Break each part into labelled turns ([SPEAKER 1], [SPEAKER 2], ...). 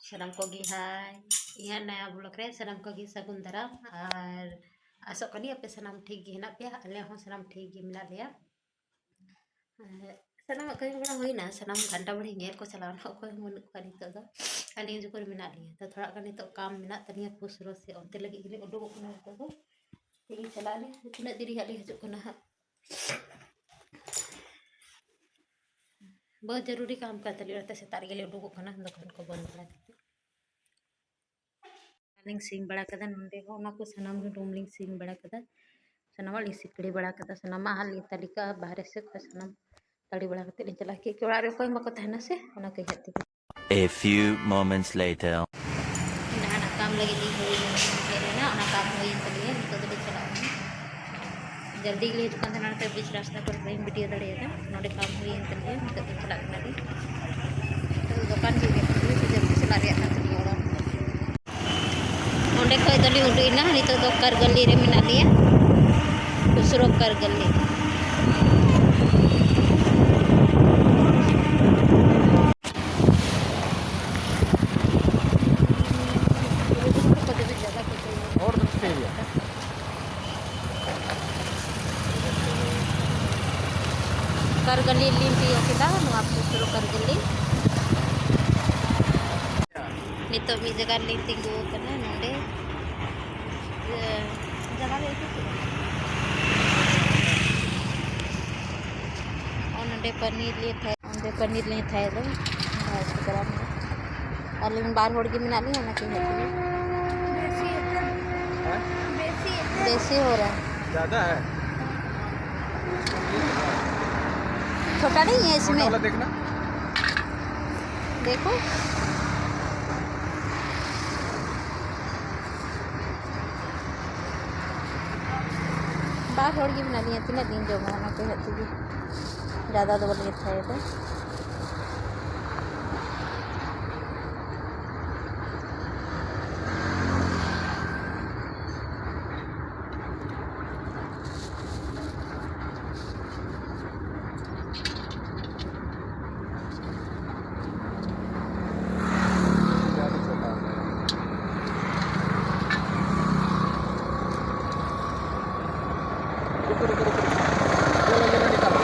[SPEAKER 1] Salam kogi hai. Iya naya blog re salam kogi sagun daram ar asok kani ape salam ठीक gi henap ya ale hon salam ठीक gi minat ya. Salam kami bड़ा हुई ना salam घंटा बड़ी ngel ko salam ko mun ko nito do. Aling jukur minat liya. To thoda kan nito kam minat tania pusro se onte lagi gili odok ko na to do. Tingin salam ni tinat diri hali hajuk ko na ha. बहुत जरूरी काम करते रहते से तारी के लिए उडुक को ना दुकान को बंद करा देते लिंग सिंग बड़ा कदा नंदे हो ना को सनाम रूम लिंग सिंग बड़ा कदा सनामा ली सिकड़ी बड़ा कदा सनामा हाली तलिका बाहर से को सनाम तड़ी बड़ा कते चला के केड़ा रे कोई मको तहना से ओना के हती
[SPEAKER 2] A few moments later.
[SPEAKER 1] ना काम लगी दी होई ना ओना काम होई तलिए तो चला जल्दी के लिए दुकान था ना बीच रास्ता पर कहीं वीडियो दड़ेगा नोडे काम हुई तलिए तो चला के ना तो दुकान भी जल्दी चला रिया था तलिए onde koi dali uduina nito do kargali re minalia usro kargali
[SPEAKER 3] और दूसरे area
[SPEAKER 1] kargali limpio kita nu apu usro kargali nito mi jaga lintinggu kana nonde jaga le itu onde paneer le thai do sekarang paling bar hor gi mina li ona ke देसी हो रहा है
[SPEAKER 3] ज्यादा है
[SPEAKER 1] छोटा नहीं है इसमें
[SPEAKER 3] वाला देखना
[SPEAKER 1] देखो बाहर छोड़ के बना लिया तीन दिन जो माना के हती भी ज़्यादा तो बोलिए था तो
[SPEAKER 3] ज्यादा छोटा है रुको रुको रुको ये वाला निकालो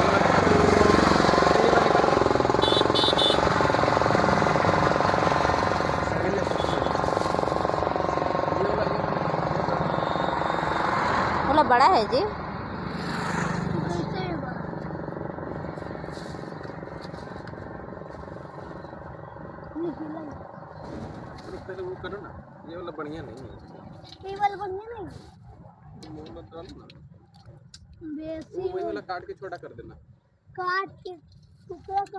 [SPEAKER 3] ये वाला
[SPEAKER 1] बोला बड़ा है जी
[SPEAKER 3] पहले वो करो ना ये वाला बढ़िया नहीं है
[SPEAKER 4] ये वाला बढ़िया नहीं
[SPEAKER 3] वो वाला डालो ना
[SPEAKER 4] बेसी
[SPEAKER 3] वो वही वाला काट के छोटा कर देना
[SPEAKER 4] काट के टुकड़ा का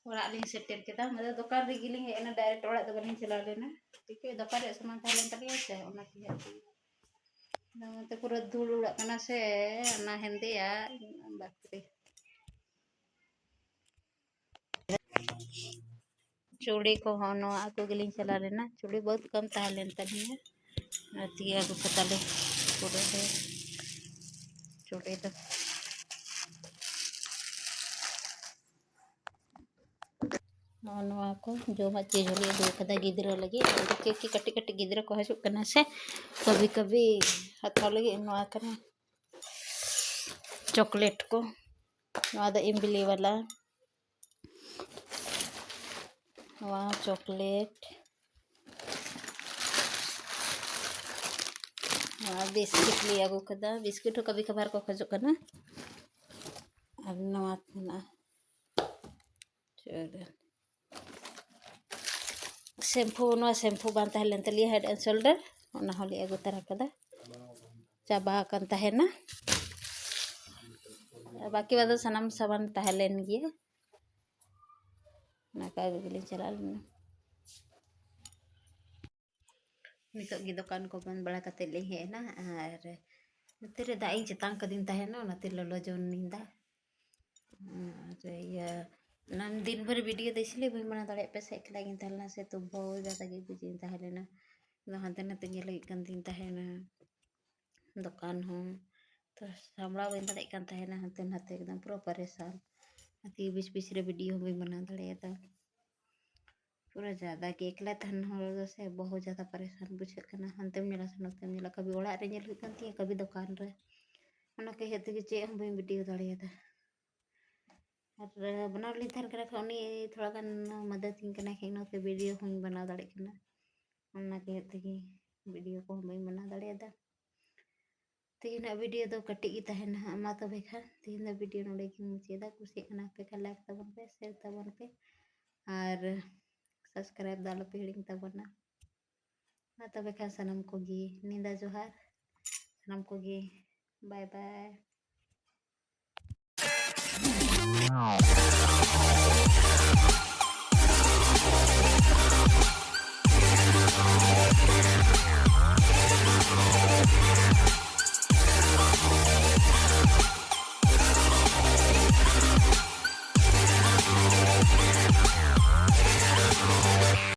[SPEAKER 1] orang lain setir kita, masa dokar digiling ya, enak direct orang tu paling celah lena. Tapi dokar ya semang thailand tadi aja, orang kia tu. Nah, tu pura dulu lah, karena se, nah henti ya, bakri. चूड़ी को होनो आको गिलिंग चला लेना चूड़ी बहुत कम तालें तनी है नती आको पता ले पूरे दे चूड़ी तो होनो आको जो मत चीज होली दो कदा गिदरा लगी केक की कटी कटी गिदरा को हसुक करना से कभी कभी हथा लगी नो आकने चॉकलेट को आदा इमली वाला वहाँ चॉकलेट वहाँ बिस्किट लिया गो कदा बिस्किट कभी कभार को खजो करना अब नवा ना चलो शैम्पू बांधता है लेंते लिए हेड एंड शोल्डर और ना होली अगो तरह कदा चाबा करता है ना बाकी वाला सनम सामान तहलेन गया ना का गिली चला लेना नितो गी दुकान को बंद बड़ा कते ले है ना और तेरे दाई चतांग का दिन तहना ना तेरे लो जो निंदा ये नाम दिन भर वीडियो तो इसलिए भी बना दाड़े पे से एकला गिन तहलना से तो बहुत ज़्यादा गे बिजी तहलेना तो हानते नाते गे लगी कन दिन तहना दुकान हो तो सामड़ा बन दाड़े कन तहना हानते नाते एकदम पूरा परेशान अति बीच बीच रे वीडियो भी बना दाड़े था पूरा ज़्यादा के एकला तहन हो से बहुत ज़्यादा परेशान बुझे करना हानतेम नेला से नोतेम नेला कभी ओड़ा रे नेल हुकन ती कभी दुकान रे ओना कहे ते चे हम भी वीडियो दाड़े था और बनाव ली थार करा उनी थोड़ा गान मदद इन कना के नोते वीडियो हुई बना दाड़े कना ओना कहे ते वीडियो को हम बना दाड़े दा तीन वीडियो दो कटी की तहना मा तो बेखा तीन वीडियो नोड़े की मुचेदा कुछ कना पे का लाइक तबन पे शेयर तबन पे और सब्सक्राइब दालो पे हिडिंग तबना मा तो बेखा सनम को गी नींदा जोहार सनम को गी बाय बाय